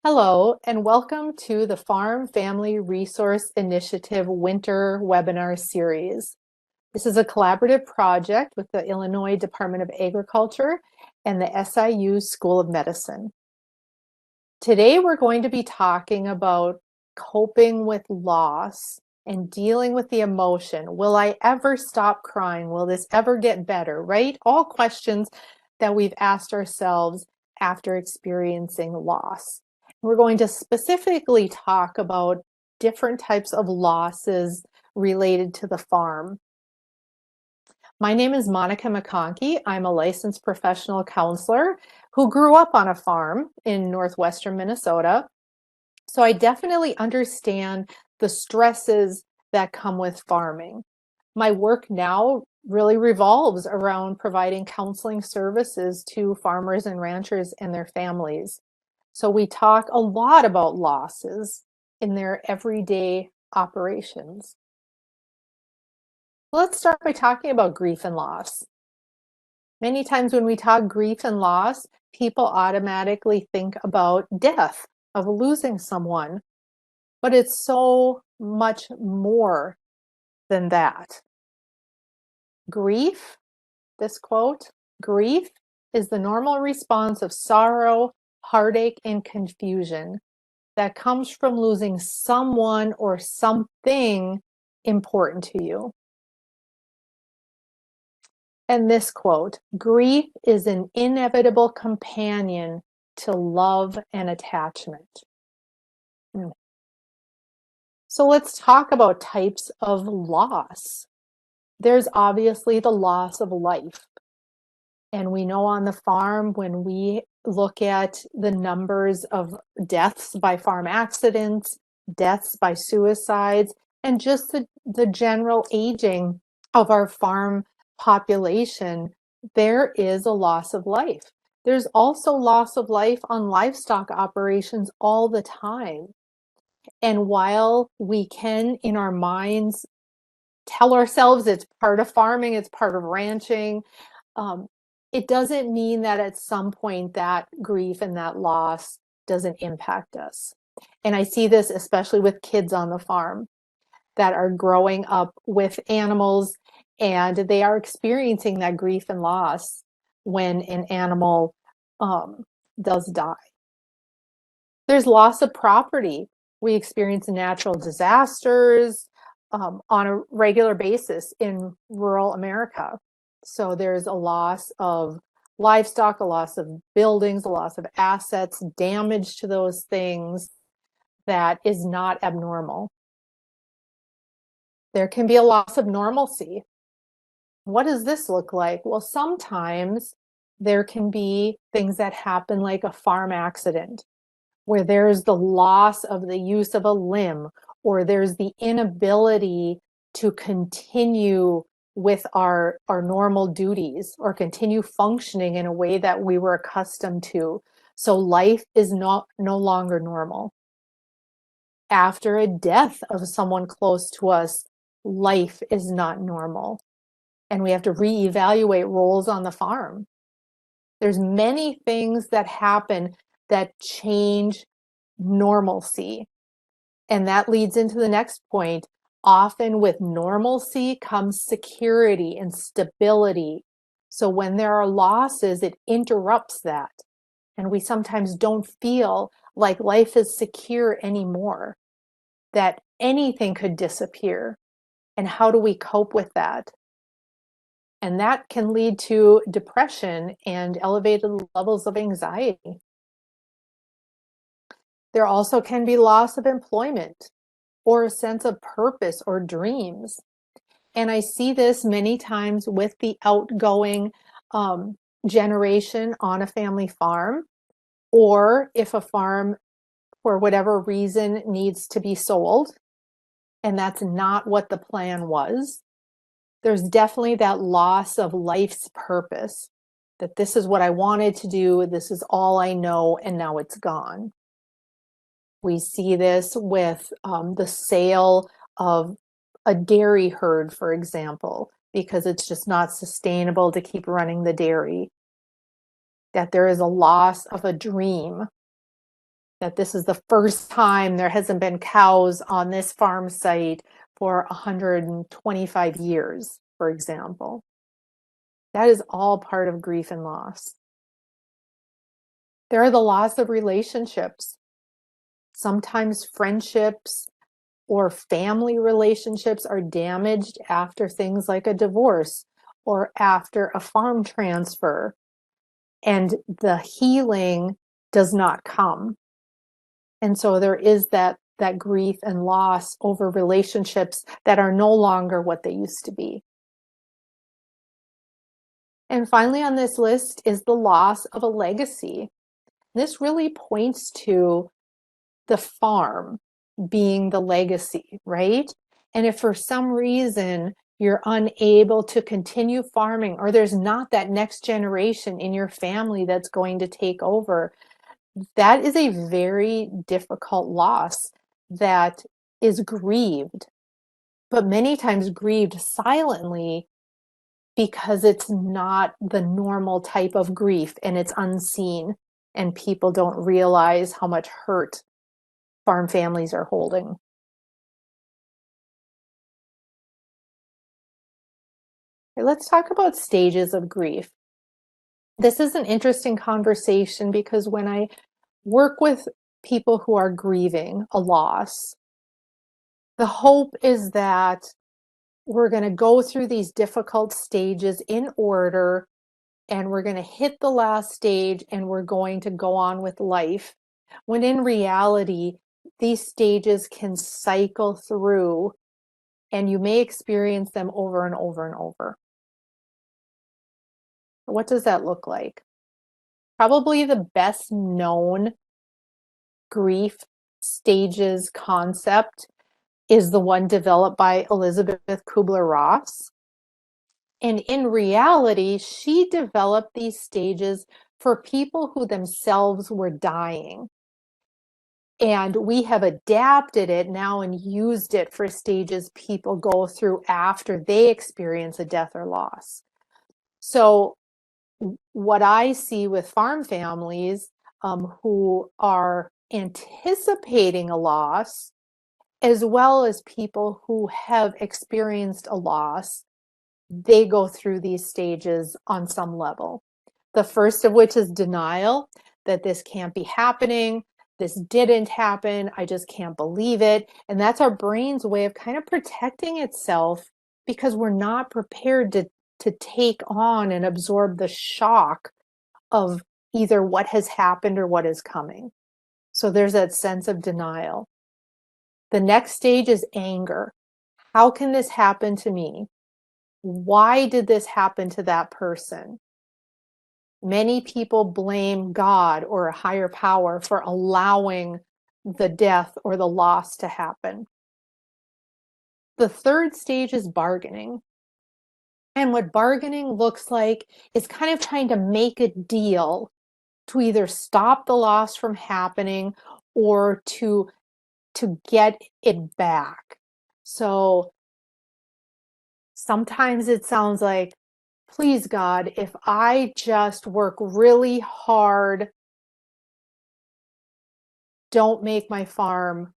Hello, and welcome to the Farm Family Resource Initiative Winter Webinar Series. This is a collaborative project with the Illinois Department of Agriculture and the SIU School of Medicine. Today, we're going to be talking about coping with loss and dealing with the emotion. Will I ever stop crying? Will this ever get better, right? All questions that we've asked ourselves after experiencing loss. We're going to specifically talk about different types of losses related to the farm. My name is Monica McConkey. I'm a licensed professional counselor who grew up on a farm in northwestern Minnesota. So I definitely understand the stresses that come with farming. My work now really revolves around providing counseling services to farmers and ranchers and their families. So we talk a lot about losses in their everyday operations. Let's start by talking about grief and loss. Many times when we talk grief and loss, people automatically think about death, of losing someone, but it's so much more than that. Grief, this quote, grief is the normal response of sorrow, heartache, and confusion that comes from losing someone or something important to you. And this quote, grief is an inevitable companion to love and attachment. So let's talk about types of loss. There's obviously the loss of life. And we know on the farm, when we look at the numbers of deaths by farm accidents, deaths by suicides, and just the general aging of our farm population, there is a loss of life. There's also loss of life on livestock operations all the time. And while we can, in our minds, tell ourselves it's part of farming, it's part of ranching, um, it doesn't mean that at some point that grief and that loss doesn't impact us. And I see this especially with kids on the farm that are growing up with animals and they are experiencing that grief and loss when an animal does die. There's loss of property. We experience natural disasters on a regular basis in rural America. So there's a loss of livestock, a loss of buildings, a loss of assets, damage to those things that is not abnormal. There can be a loss of normalcy. What does this look like? Well, sometimes there can be things that happen like a farm accident where there's the loss of the use of a limb, or there's the inability to continue with our normal duties or continue functioning in a way that we were accustomed to. So life is no longer normal. After a death of someone close to us, life is not normal. And we have to reevaluate roles on the farm. There's many things that happen that change normalcy. And that leads into the next point. Often with normalcy comes security and stability. So when there are losses, it interrupts that. And we sometimes don't feel like life is secure anymore, that anything could disappear. And how do we cope with that? And that can lead to depression and elevated levels of anxiety. There also can be loss of employment or a sense of purpose or dreams. And I see this many times with the outgoing generation on a family farm, or if a farm, for whatever reason, needs to be sold, and that's not what the plan was. There's definitely that loss of life's purpose, that this is what I wanted to do, this is all I know, and now it's gone. We see this with the sale of a dairy herd, for example, because it's just not sustainable to keep running the dairy. That there is a loss of a dream. that this is the first time there hasn't been cows on this farm site for 125 years, for example. That is all part of grief and loss. There are the loss of relationships. Sometimes friendships or family relationships are damaged after things like a divorce or after a farm transfer, and the healing does not come. And so there is that grief and loss over relationships that are no longer what they used to be. And finally on this list is the loss of a legacy. This really points to the farm being the legacy, right? And if for some reason you're unable to continue farming, or there's not that next generation in your family that's going to take over, that is a very difficult loss that is grieved, but many times grieved silently because it's not the normal type of grief and it's unseen, and people don't realize how much hurt farm families are holding. Okay, let's talk about stages of grief. This is an interesting conversation because when I work with people who are grieving a loss, the hope is that we're going to go through these difficult stages in order, and we're going to hit the last stage and we're going to go on with life. When in reality, these stages can cycle through and you may experience them over and over and over. What does that look like? Probably the best known grief stages concept is the one developed by Elizabeth Kubler-Ross. And in reality, she developed these stages for people who themselves were dying. And we have adapted it now and used it for stages people go through after they experience a death or loss. So what I see with farm families who are anticipating a loss, as well as people who have experienced a loss, they go through these stages on some level. The first of which is denial, that this can't be happening. This didn't happen. I just can't believe it. And that's our brain's way of kind of protecting itself because we're not prepared to take on and absorb the shock of either what has happened or what is coming. So there's that sense of denial. The next stage is anger. How can this happen to me? Why did this happen to that person? Many people blame God or a higher power for allowing the death or the loss to happen. The third stage is bargaining. And what bargaining looks like is kind of trying to make a deal to either stop the loss from happening or to get it back. So sometimes it sounds like, please God, if I just work really hard, don't make my farm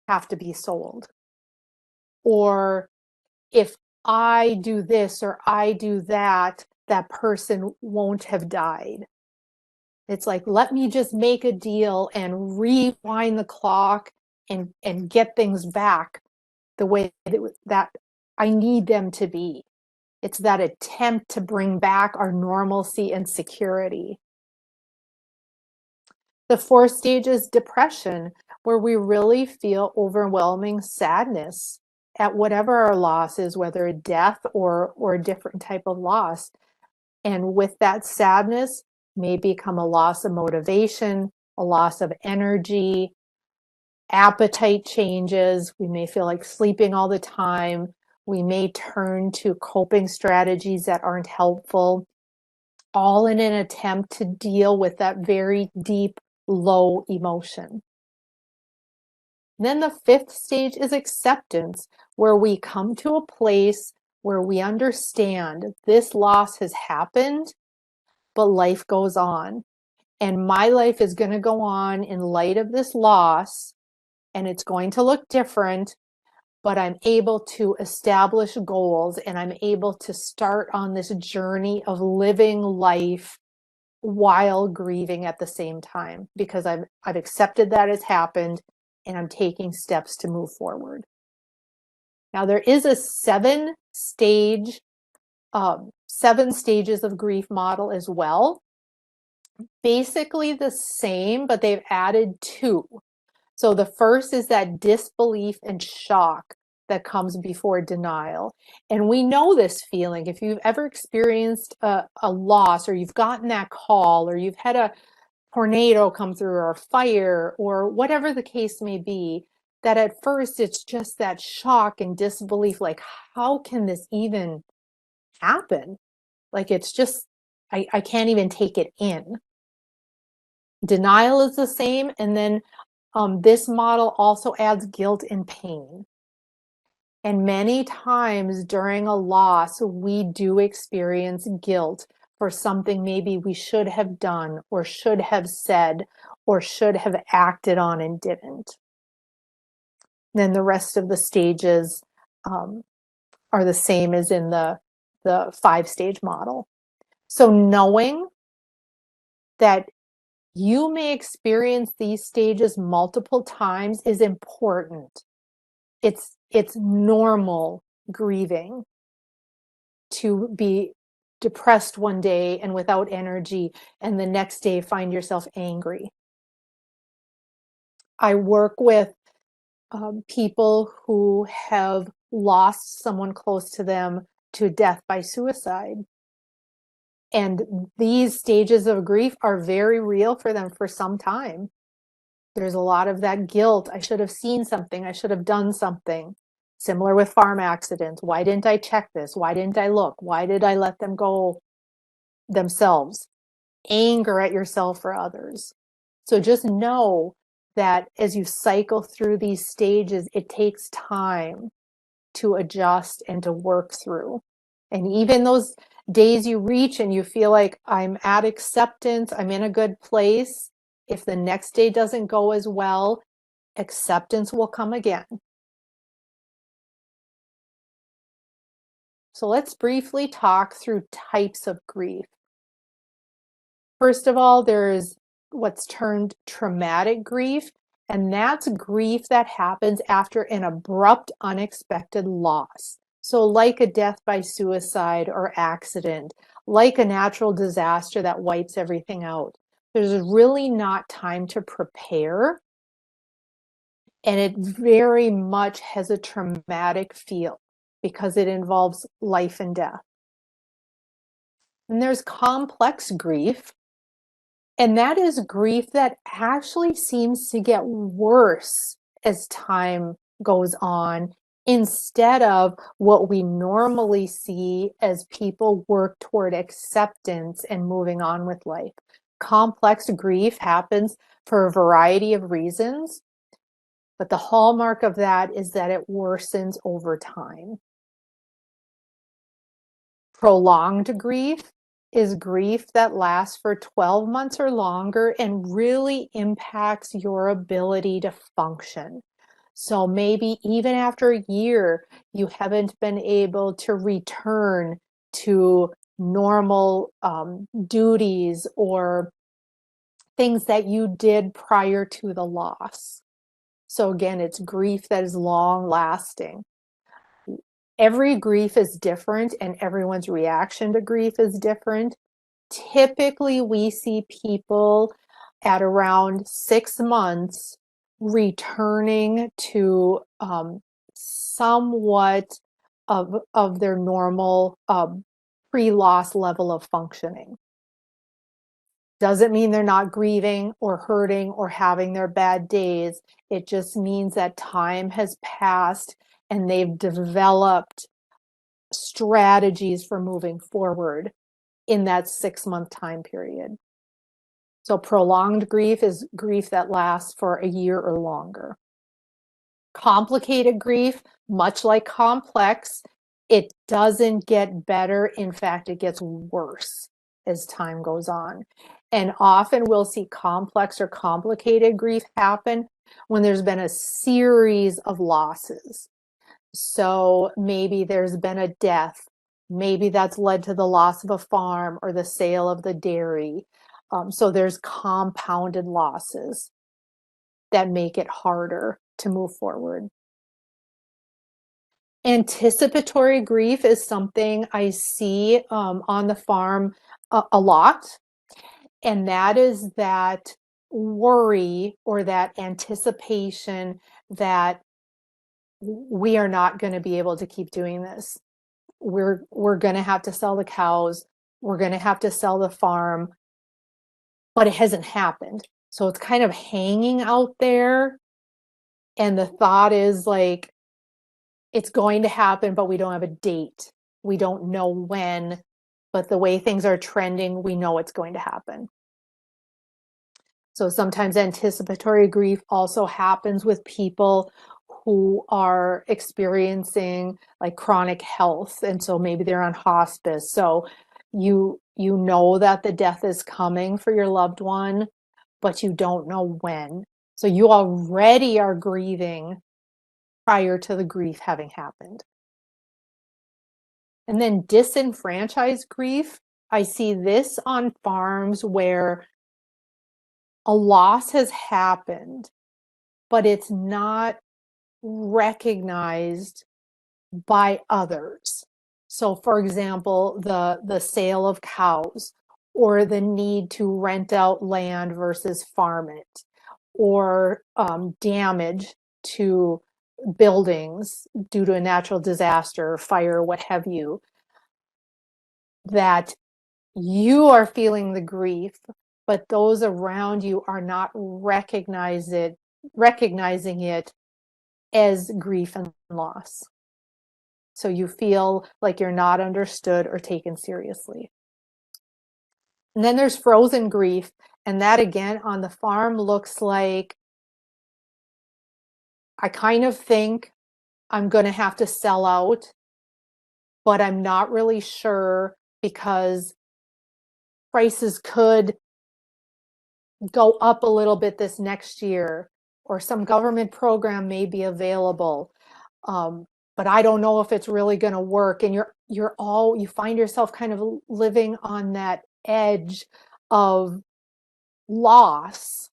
have to be sold. Or if I do this or I do that, that person won't have died. It's like, let me just make a deal and rewind the clock and get things back the way that I need them to be. It's that attempt to bring back our normalcy and security. The fourth stage is depression, where we really feel overwhelming sadness at whatever our loss is, whether a death or a different type of loss. And with that sadness may become a loss of motivation, a loss of energy, appetite changes. We may feel like sleeping all the time. We may turn to coping strategies that aren't helpful, all in an attempt to deal with that very deep, low emotion. Then the fifth stage is acceptance, where we come to a place where we understand this loss has happened, but life goes on. and my life is going to go on in light of this loss, and it's going to look different, but I'm able to establish goals, and I'm able to start on this journey of living life while grieving at the same time, because I've accepted that it's happened, and I'm taking steps to move forward. Now, there is a seven stages of grief model as well. Basically the same, but they've added two. So the first is that disbelief and shock that comes before denial. And we know this feeling. If you've ever experienced a loss, or you've gotten that call, or you've had a tornado come through, or a fire, or whatever the case may be, that at first it's just that shock and disbelief, like, how can this even happen? Like, it's just, I can't even take it in. Denial is the same. And then this model also adds guilt and pain. And many times during a loss, we do experience guilt for something maybe we should have done, or should have said, or should have acted on and didn't. Then the rest of the stages are the same as in the 5-stage model. So knowing that you may experience these stages multiple times is important. It's normal grieving to be depressed one day and without energy, and the next day find yourself angry. I work with people who have lost someone close to them to death by suicide. And these stages of grief are very real for them for some time. There's a lot of that guilt. I should have seen something. I should have done something. Similar with farm accidents. Why didn't I check this? Why didn't I look? Why did I let them go themselves? Anger at yourself or others. So just know that as you cycle through these stages, it takes time to adjust and to work through. And even those days you reach and you feel like, I'm at acceptance, I'm in a good place, if the next day doesn't go as well, acceptance will come again. So let's briefly talk through types of grief. First of all, there's what's termed traumatic grief, and that's grief that happens after an abrupt, unexpected loss. So like a death by suicide or accident, like a natural disaster that wipes everything out. There's really not time to prepare, and it very much has a traumatic feel because it involves life and death. And there's complex grief, and that is grief that actually seems to get worse as time goes on, instead of what we normally see as people work toward acceptance and moving on with life. Complex grief happens for a variety of reasons, but the hallmark of that is that it worsens over time. Prolonged grief is grief that lasts for 12 months or longer and really impacts your ability to function. So maybe even after a year, you haven't been able to return to normal duties or things that you did prior to the loss. So again, it's grief that is long lasting. Every grief is different, and everyone's reaction to grief is different. Typically, we see people at around 6 months returning to somewhat of their normal pre-loss level of functioning. Doesn't mean they're not grieving or hurting or having their bad days. It just means that time has passed and they've developed strategies for moving forward in that 6-month time period. So prolonged grief is grief that lasts for a year or longer. Complicated grief, much like complex, it doesn't get better. In fact, it gets worse as time goes on. And often we'll see complex or complicated grief happen when there's been a series of losses. So maybe there's been a death. Maybe that's led to the loss of a farm or the sale of the dairy. So there's compounded losses that make it harder to move forward. Anticipatory grief is something I see on the farm a lot, and that is that worry or that anticipation that we are not going to be able to keep doing this. We're going to have to sell the cows. We're going to have to sell the farm, but it hasn't happened. So it's kind of hanging out there. And the thought is like, it's going to happen, but we don't have a date. We don't know when, but the way things are trending, we know it's going to happen. So sometimes anticipatory grief also happens with people who are experiencing like chronic health. And so maybe they're on hospice. So you know that the death is coming for your loved one, but you don't know when. So you already are grieving prior to the grief having happened. And then disenfranchised grief, I see this on farms where a loss has happened, but it's not recognized by others. So for example, the sale of cows, or the need to rent out land versus farm it, or damage to buildings due to a natural disaster, fire, what have you, that you are feeling the grief, but those around you are not recognizing it as grief and loss. So you feel like you're not understood or taken seriously. And then there's frozen grief. And that again on the farm looks like, I kind of think I'm going to have to sell out, but I'm not really sure because prices could go up a little bit this next year, or some government program may be available. But I don't know if it's really going to work. And you find yourself kind of living on that edge of loss,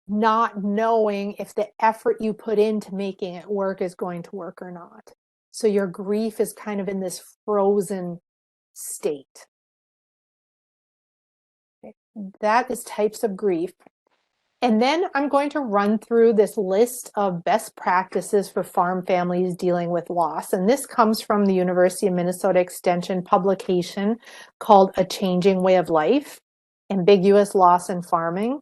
not knowing if the effort you put into making it work is going to work or not. So your grief is kind of in this frozen state. Okay. That is types of grief. And then I'm going to run through this list of best practices for farm families dealing with loss. And this comes from the University of Minnesota Extension publication called A Changing Way of Life, Ambiguous Loss in Farming.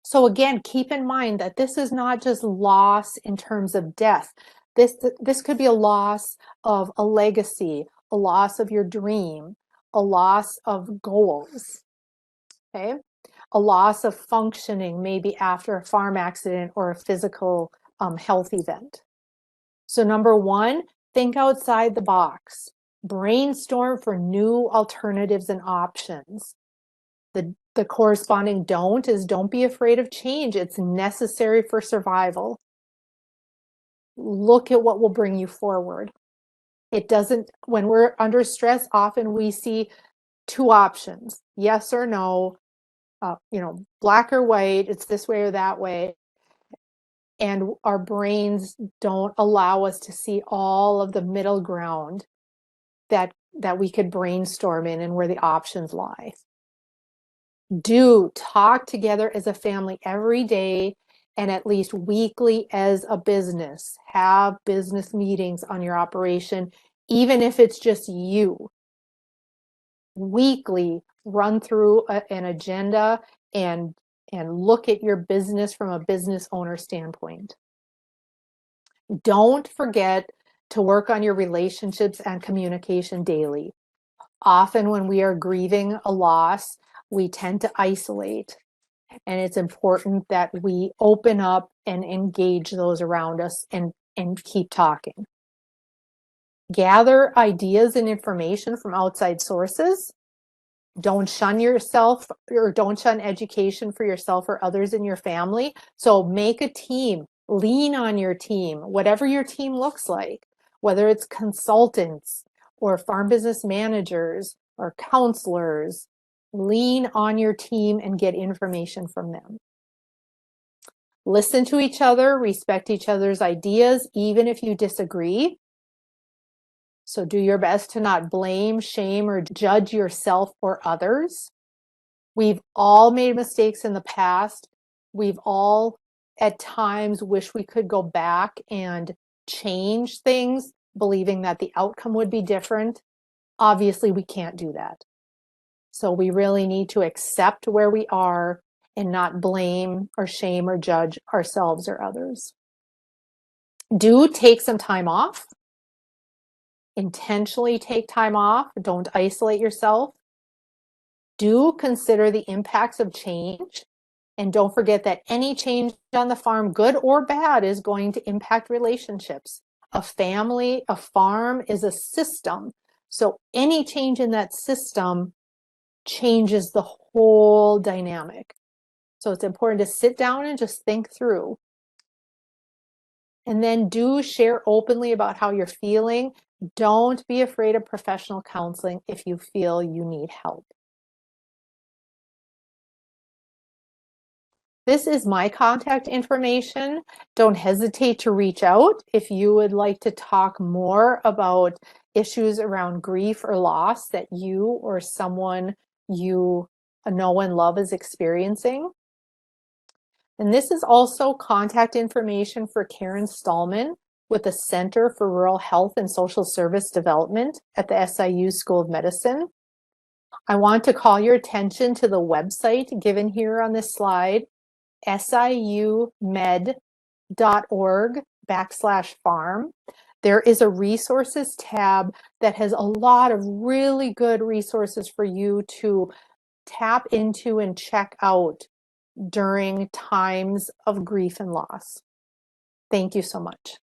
So again, keep in mind that this is not just loss in terms of death. This could be a loss of a legacy, a loss of your dream, a loss of goals, okay? A loss of functioning, maybe after a farm accident or a physical health event. So number one, think outside the box. Brainstorm for new alternatives and options. The corresponding don't is don't be afraid of change. It's necessary for survival. Look at what will bring you forward. It doesn't, when we're under stress, often we see two options, yes or no, black or white, it's this way or that way. And our brains don't allow us to see all of the middle ground that we could brainstorm in and where the options lie. Do talk together as a family every day and at least weekly as a business. Have business meetings on your operation, even if it's just you. Weekly, run through an agenda and look at your business from a business owner standpoint. Don't forget to work on your relationships and communication daily. Often when we are grieving a loss, we tend to isolate, and it's important that we open up and engage those around us and keep talking. Gather ideas and information from outside sources. Don't shun yourself, or don't shun education for yourself or others in your family. So make a team, lean on your team, whatever your team looks like, whether it's consultants or farm business managers or counselors, lean on your team and get information from them. Listen to each other, respect each other's ideas, even if you disagree. So do your best to not blame, shame, or judge yourself or others. We've all made mistakes in the past. We've all at times wish we could go back and change things, believing that the outcome would be different. Obviously, we can't do that. So we really need to accept where we are and not blame or shame or judge ourselves or others. Do take some time off. Intentionally take time off. Don't isolate yourself. Do consider the impacts of change. And don't forget that any change on the farm, good or bad, is going to impact relationships. A family, a farm is a system. So any change in that system changes the whole dynamic. So it's important to sit down and just think through. And then do share openly about how you're feeling. Don't be afraid of professional counseling if you feel you need help. This is my contact information. Don't hesitate to reach out if you would like to talk more about issues around grief or loss that you or someone you know and love is experiencing. And this is also contact information for Karen Stallman with the Center for Rural Health and Social Service Development at the SIU School of Medicine. I want to call your attention to the website given here on this slide, siumed.org/farm. There is a resources tab that has a lot of really good resources for you to tap into and check out during times of grief and loss. Thank you so much.